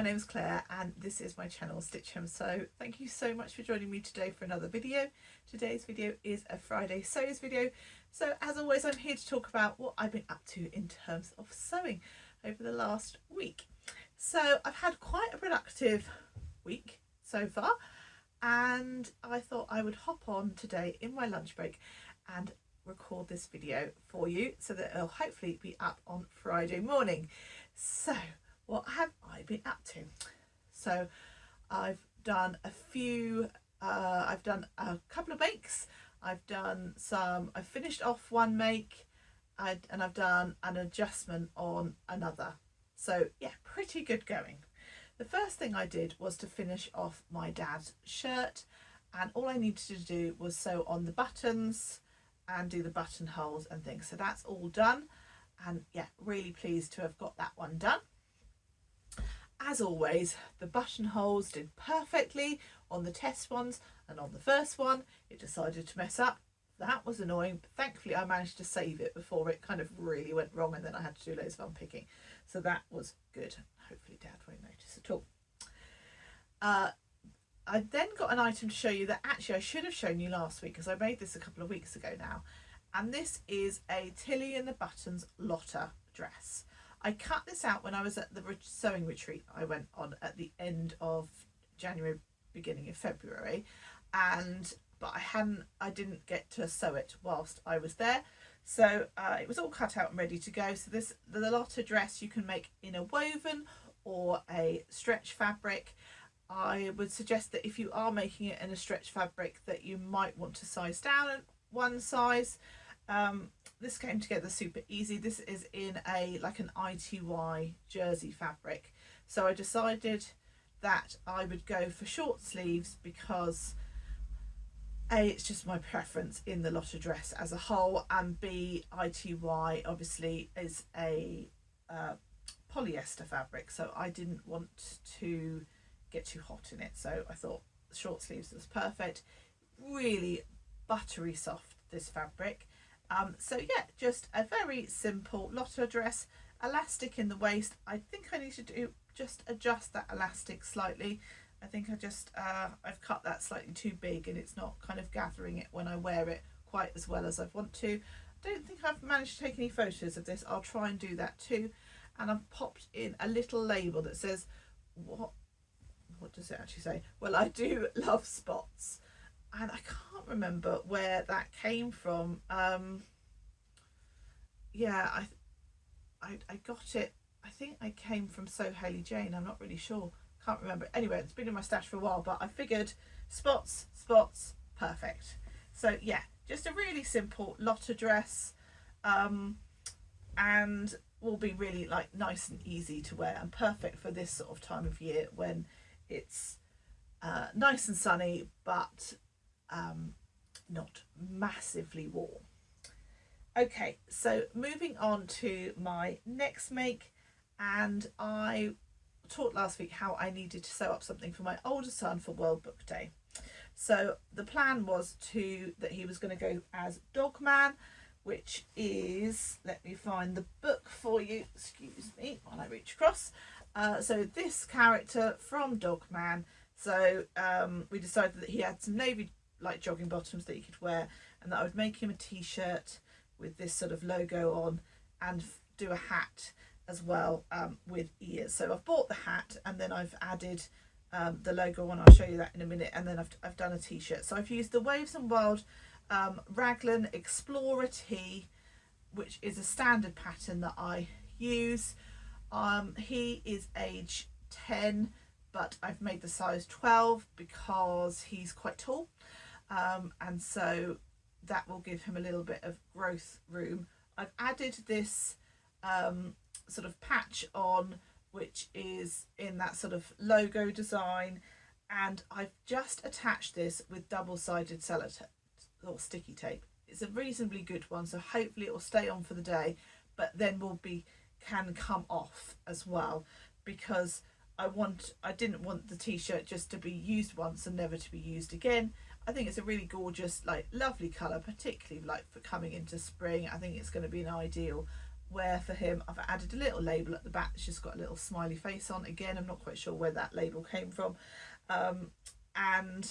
my name's Claire and this is my channel Stitch Him Sew. Thank you so much for joining me today for another video. Today's video is a Friday Sews video. So as always, I'm here to talk about what I've been up to in terms of sewing over the last week. So I've had quite a productive week so far, and I thought I would hop on today in my lunch break and record this video for you so that it'll hopefully be up on Friday morning. So what have I been up to? So I've done a few, I've done a couple of makes, I've finished off one make, and I've done an adjustment on another. So yeah, pretty good going. The first thing I did was to finish off my dad's shirt, and all I needed to do was sew on the buttons and do the buttonholes and things. So that's all done, and yeah, really pleased to have got that one done. As always, the buttonholes did perfectly on the test ones, and on the first one it decided to mess up. That was annoying, but thankfully I managed to save it before it kind of really went wrong, and then I had to do loads of unpicking. So that was good. Hopefully Dad won't notice at all. I then got an item to show you that actually I should have shown you last week, because I made this a couple of weeks ago now, and this is a Tilly and the Buttons Lotta dress. I cut this out when I was at the sewing retreat I went on at the end of January, beginning of February, but I didn't get to sew it whilst I was there. So it was all cut out and ready to go. So the Lotta dress you can make in a woven or a stretch fabric. I would suggest that if you are making it in a stretch fabric that you might want to size down one size. This came together super easy. This is in like an ITY jersey fabric. So I decided that I would go for short sleeves because A, it's just my preference in the Lotta dress as a whole, and B, ITY obviously is a polyester fabric, so I didn't want to get too hot in it. So I thought short sleeves was perfect. Really buttery soft, this fabric. So yeah, just a very simple Lotta dress. Elastic in the waist. I think I need to just adjust that elastic slightly. I think I've cut that slightly too big, and it's not kind of gathering it when I wear it quite as well as I want to. I don't think I've managed to take any photos of this. I'll try and do that too. And I've popped in a little label that says, what does it actually say? Well, I do love spots. And I can't remember where that came from. Yeah, I got it. I think I came from Sew Hayley Jane. I'm not really sure. Can't remember. Anyway, it's been in my stash for a while, but I figured spots, perfect. So yeah, just a really simple Lotta dress, and will be really like nice and easy to wear, and perfect for this sort of time of year when it's nice and sunny, but not massively warm. Okay, so moving on to my next make, and I talked last week how I needed to sew up something for my older son for World Book Day. So the plan was that he was going to go as Dogman, which is, let me find the book for you, excuse me while I reach across. So this character from Dogman. So we decided that he had some navy like jogging bottoms that he could wear, and that I would make him a t-shirt with this sort of logo on, and do a hat as well with ears. So I've bought the hat, and then I've added the logo on. I'll show you that in a minute. And then I've done a t-shirt. So I've used the Waves and Wild Raglan Explorer tee, which is a standard pattern that I use. He is age 10, but I've made the size 12 because he's quite tall, and so that will give him a little bit of growth room. I've added this sort of patch on, which is in that sort of logo design, and I've just attached this with double-sided sellotape or sticky tape. It's a reasonably good one, so hopefully it will stay on for the day, but then can come off as well, because I didn't want the t-shirt just to be used once and never to be used again. I think it's a really gorgeous, like lovely colour, particularly like for coming into spring. I think it's going to be an ideal wear for him. I've added a little label at the back that's just got a little smiley face on. Again, I'm not quite sure where that label came from. And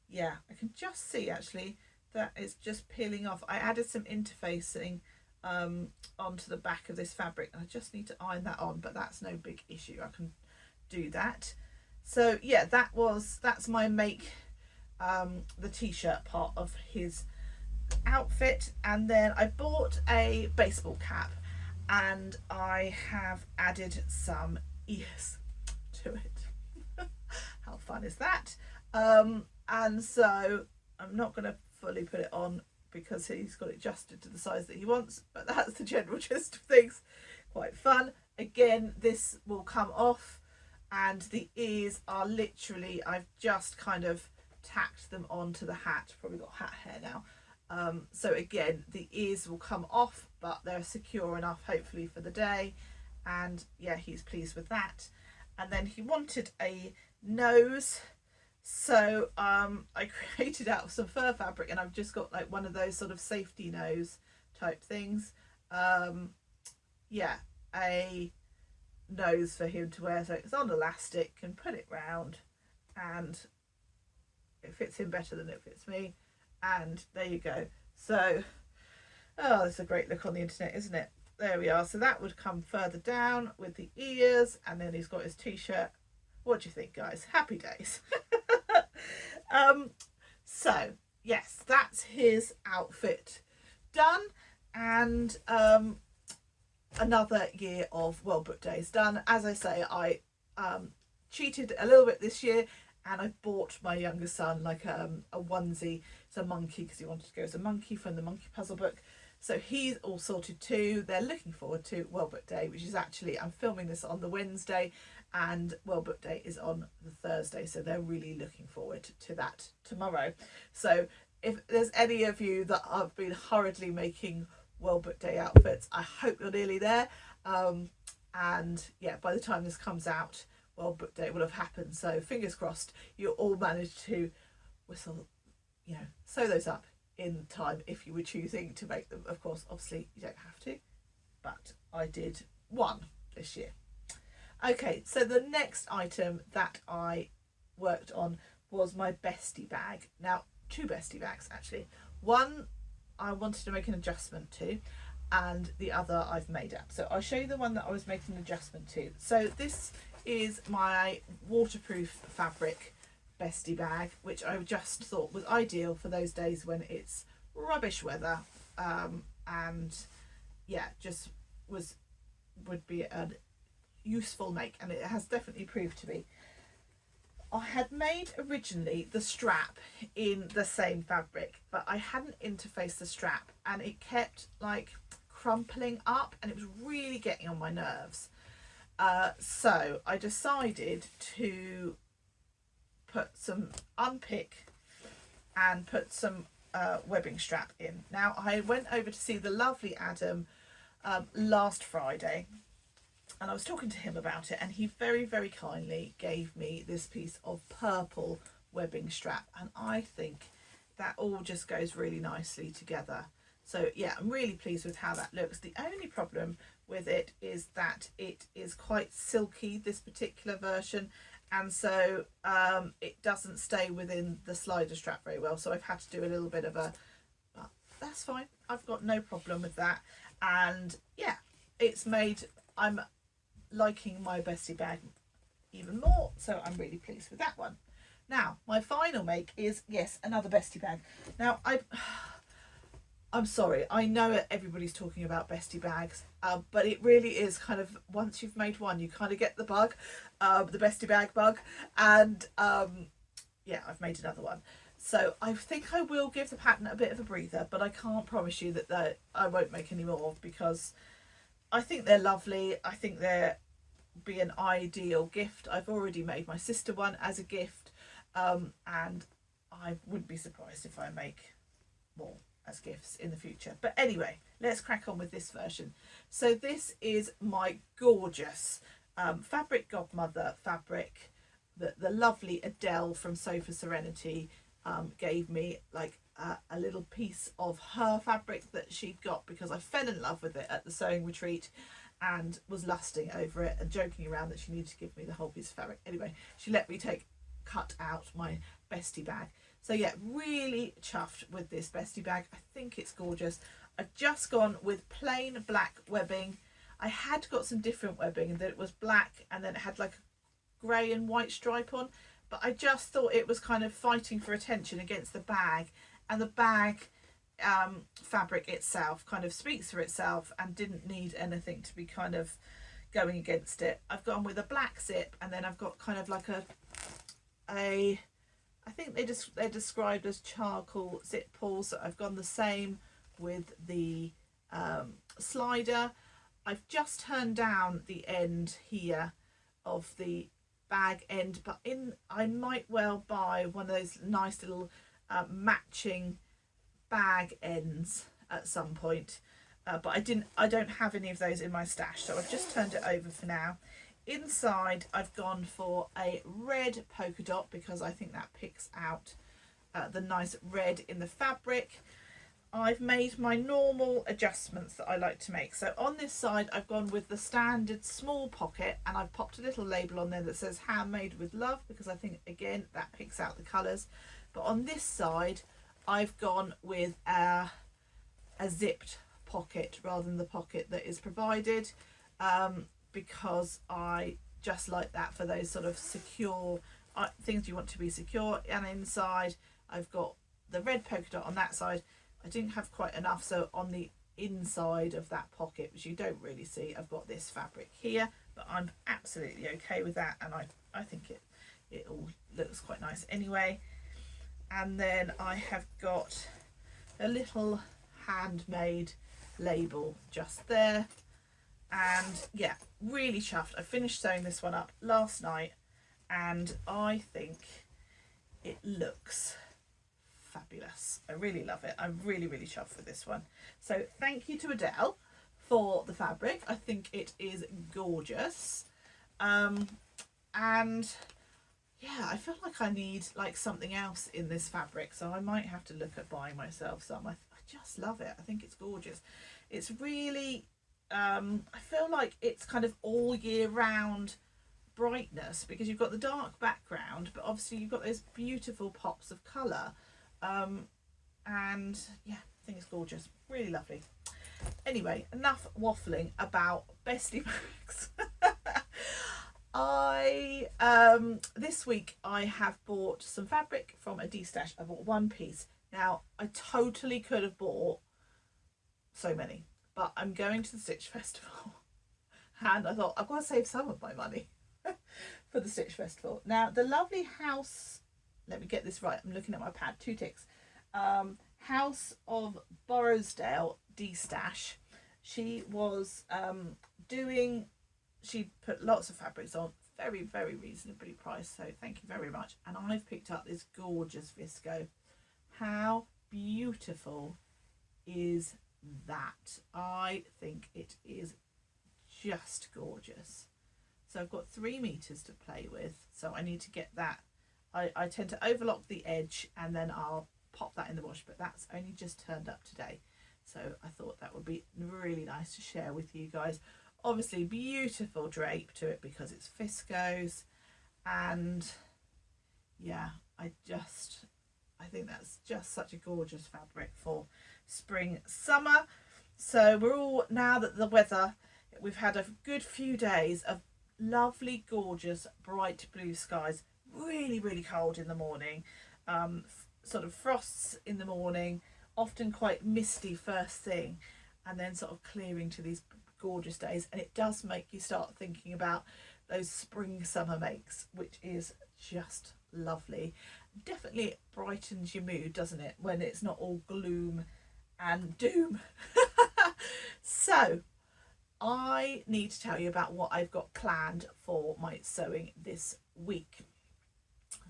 yeah, I can just see actually that it's just peeling off. I added some interfacing onto the back of this fabric, and I just need to iron that on, but that's no big issue. I can do that. So yeah, that's my make the t-shirt part of his outfit. And then I bought a baseball cap, and I have added some ears to it. How fun is that? And so I'm not going to fully put it on because he's got it adjusted to the size that he wants, but that's the general gist of things. Quite fun. Again, this will come off, and the ears are literally, I've just kind of tacked them onto the hat. Probably got hat hair now. So again, the ears will come off, but they're secure enough hopefully for the day. And yeah, he's pleased with that. And then he wanted a nose, so I created out of some fur fabric, and I've just got like one of those sort of safety nose type things. Yeah, a nose for him to wear, so it's on elastic, can put it round, and it fits him better than it fits me. And there you go. So oh, that's a great look on the internet, isn't it? There we are. So that would come further down with the ears, and then he's got his t-shirt. What do you think, guys? Happy days. So yes, that's his outfit done, and another year of well booked days done. As I say, I cheated a little bit this year, and I bought my younger son like a onesie. It's a monkey because he wanted to go as a monkey from the Monkey Puzzle book. So he's all sorted too. They're looking forward to well booked day, which is actually, I'm filming this on the Wednesday, and well booked day is on the Thursday, so they're really looking forward to that tomorrow. So if there's any of you that have been hurriedly making well booked day outfits, I hope you're nearly there. And yeah, by the time this comes out, well booked day will have happened, so fingers crossed you all managed to whistle, you know, sew those up in time if you were choosing to make them. Of course, obviously you don't have to, but I did one this year. Okay, so the next item that I worked on was my bestie bag. Now, two bestie bags actually. One I wanted to make an adjustment to, and the other I've made up. So I'll show you the one that I was making an adjustment to. So this is my waterproof fabric bestie bag, which I just thought was ideal for those days when it's rubbish weather, and yeah, just would be a useful make, and it has definitely proved to be. I had made originally the strap in the same fabric, but I hadn't interfaced the strap, and it kept like crumpling up, and it was really getting on my nerves. So I decided to unpick and put some webbing strap in. Now, I went over to see the lovely Adam last Friday, and I was talking to him about it, and he very, very kindly gave me this piece of purple webbing strap, and I think that all just goes really nicely together. So yeah, I'm really pleased with how that looks. The only problem with it is that it is quite silky, this particular version, and so it doesn't stay within the slider strap very well, so I've had to do a little bit of a, but that's fine, I've got no problem with that. And yeah, it's made, I'm liking my bestie bag even more, so I'm really pleased with that one. Now, my final make is, yes, another bestie bag. Now, I'm sorry, I know everybody's talking about bestie bags, but it really is kind of, once you've made one, you kind of get the bug, the bestie bag bug, and yeah, I've made another one. So I think I will give the pattern a bit of a breather, but I can't promise you that I won't make any more, because I think they're lovely. I think they're be an ideal gift. I've already made my sister one as a gift, and I wouldn't be surprised if I make more as gifts in the future. But anyway, let's crack on with this version. So this is my gorgeous fabric godmother fabric that the lovely Adele from Sofa Serenity gave me like a little piece of her fabric that she'd got because I fell in love with it at the sewing retreat and was lusting over it and joking around that she needed to give me the whole piece of fabric. Anyway, she let me cut out my bestie bag. So yeah, really chuffed with this bestie bag. I think it's gorgeous. I've just gone with plain black webbing. I had got some different webbing and then it was black and then it had like a grey and white stripe on, but I just thought it was kind of fighting for attention against the bag, and the bag fabric itself kind of speaks for itself and didn't need anything to be kind of going against it. I've gone with a black zip, and then I've got kind of like a I think they're described as charcoal zip pulls. So I've gone the same with the slider. I've just turned down the end here of the bag end, but I might well buy one of those nice little matching bag ends at some point, but I don't have any of those in my stash, so I've just turned it over for now. Inside I've gone for a red polka dot because I think that picks out the nice red in the fabric. I've made my normal adjustments that I like to make. So on this side I've gone with the standard small pocket, and I've popped a little label on there that says handmade with love because I think again that picks out the colours. But on this side I've gone with a zipped pocket rather than the pocket that is provided, because I just like that for those sort of secure things you want to be secure. And inside I've got the red polka dot on that side. I didn't have quite enough, so on the inside of that pocket, which you don't really see, I've got this fabric here, but I'm absolutely okay with that, and I think it all looks quite nice anyway. And then I have got a little handmade label just there, and yeah, really chuffed. I finished sewing this one up last night and I think it looks fabulous. I really love it. I'm really chuffed with this one. So thank you to Adele for the fabric. I think it is gorgeous, and yeah, I feel like I need like something else in this fabric, so I might have to look at buying myself some. I just love it. I think it's gorgeous. It's really I feel like it's kind of all year round brightness because you've got the dark background, but obviously you've got those beautiful pops of colour, and yeah, I think it's gorgeous. Really lovely. Anyway, enough waffling about bestie bags. This week I have bought some fabric from a D-stash. I bought one piece. Now I totally could have bought so many, but I'm going to the Stitch Festival and I thought I've got to save some of my money for the Stitch Festival. Now the lovely House, let me get this right, I'm looking at my pad, 2 ticks, House of Borrowsdale D-stash. She was she put lots of fabrics on, very reasonably priced, so thank you very much. And I've picked up this gorgeous visco. How beautiful is that? I think it is just gorgeous. So I've got 3 meters to play with, so I need to get that. I tend to overlock the edge and then I'll pop that in the wash, but that's only just turned up today, so I thought that would be really nice to share with you guys. Obviously beautiful drape to it because it's viscose, and yeah, I think that's just such a gorgeous fabric for spring summer. So we're all, now that the weather, we've had a good few days of lovely gorgeous bright blue skies, really cold in the morning, sort of frosts in the morning, often quite misty first thing, and then sort of clearing to these gorgeous days, and it does make you start thinking about those spring summer makes, which is just lovely. Definitely brightens your mood, doesn't it, when it's not all gloom and doom. So I need to tell you about what I've got planned for my sewing this week.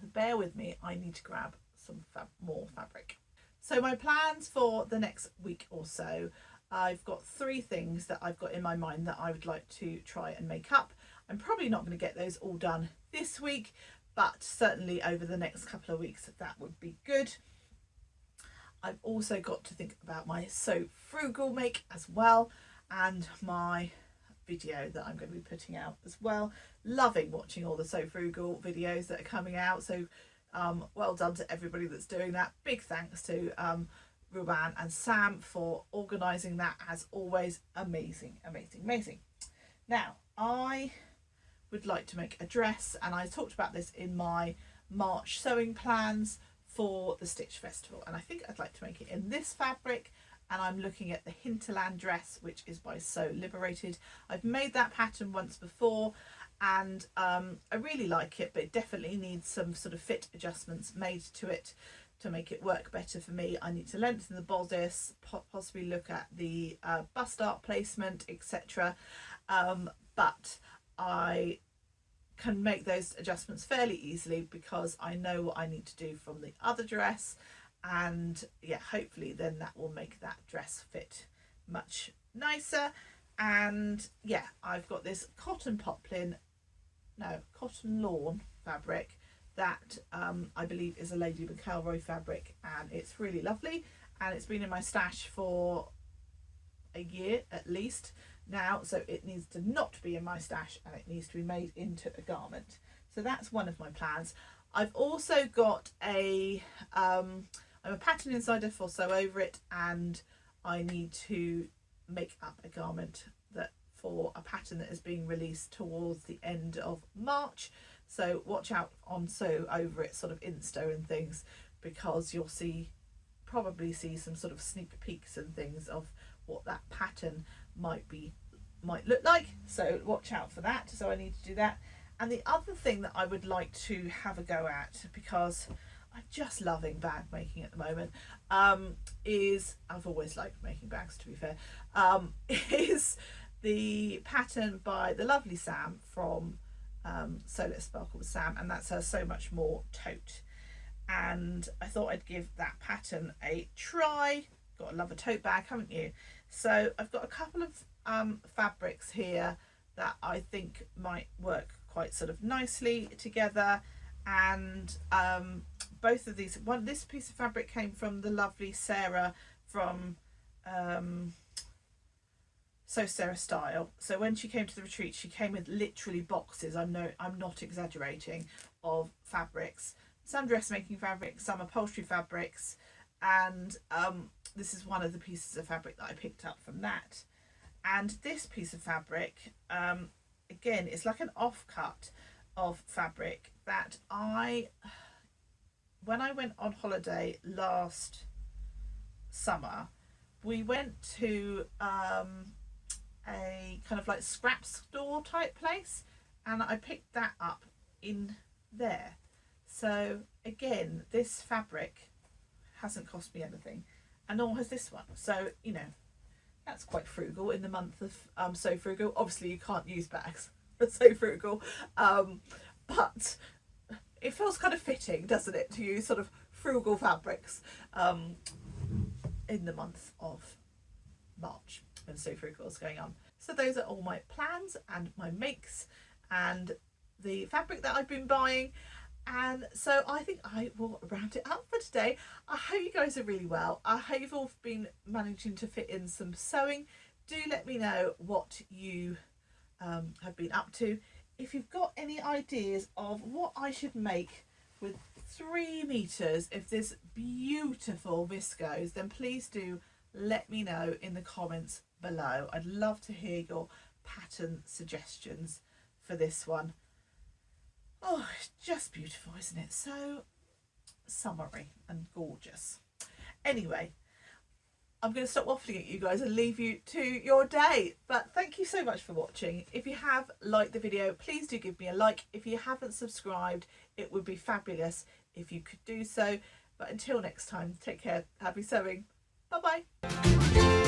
Bear with me, I need to grab some more fabric. So my plans for the next week or so, I've got 3 things that I've got in my mind that I would like to try and make up. I'm probably not going to get those all done this week, but certainly over the next couple of weeks that would be good. I've also got to think about my So Frugal make as well, and my video that I'm going to be putting out as well. Loving watching all the So Frugal videos that are coming out, so well done to everybody that's doing that. Big thanks to Ruban and Sam for organising that, as always. Amazing, amazing, amazing. Now I would like to make a dress, and I talked about this in my March sewing plans for the Stitch Festival, and I think I'd like to make it in this fabric, and I'm looking at the Hinterland dress, which is by Sew Liberated. I've made that pattern once before, and I really like it, but it definitely needs some sort of fit adjustments made to it to make it work better for me. I need to lengthen the bodice, possibly look at the bust art placement, etc. But I can make those adjustments fairly easily because I know what I need to do from the other dress, and yeah, hopefully then that will make that dress fit much nicer. And yeah, I've got this cotton lawn fabric that I believe is a Lady McElroy fabric, and it's really lovely, and it's been in my stash for a year at least now, so it needs to not be in my stash, and it needs to be made into a garment. So that's one of my plans. I've also got I'm a pattern insider for Sew Over It, and I need to make up a garment that for a pattern that is being released towards the end of March. So watch out on Sew Over It sort of Insta and things, because you'll probably see some sort of sneak peeks and things of what that pattern might look like, so watch out for that. So I need to do that. And the other thing that I would like to have a go at, because I'm just loving bag making at the moment, is, I've always liked making bags to be fair, is the pattern by the lovely Sam from So Let's Sparkle with Sam, and that's her So Much More tote. And I thought I'd give that pattern a try. Got to love a tote bag, haven't you? So I've got a couple of fabrics here that I think might work quite sort of nicely together, and both of these, this piece of fabric came from the lovely Sarah from So Sarah Style. So when she came to the retreat, she came with literally boxes, I'm not exaggerating, of fabrics, some dressmaking fabrics, some upholstery fabrics, and this is one of the pieces of fabric that I picked up from that. And this piece of fabric, again, it's like an offcut of fabric that when I went on holiday last summer, we went to a kind of like scrap store type place, and I picked that up in there. So again, this fabric hasn't cost me anything, and nor has this one. So, you know, that's quite frugal in the month of So Frugal. Obviously you can't use bags for So Frugal, but it feels kind of fitting, doesn't it, to use sort of frugal fabrics in the month of March when So Frugal is going on. So those are all my plans and my makes and the fabric that I've been buying. And so I think I will round it up for today. I hope you guys are really well. I hope you've all been managing to fit in some sewing. Do let me know what you have been up to. If you've got any ideas of what I should make with 3 meters of this beautiful viscose, then please do let me know in the comments below. I'd love to hear your pattern suggestions for this one. Oh, it's just beautiful, isn't it? So summery and gorgeous. Anyway, I'm going to stop waffling at you guys and leave you to your day. But thank you so much for watching. If you have liked the video, please do give me a like. If you haven't subscribed, it would be fabulous if you could do so. But until next time, take care. Happy sewing. Bye-bye.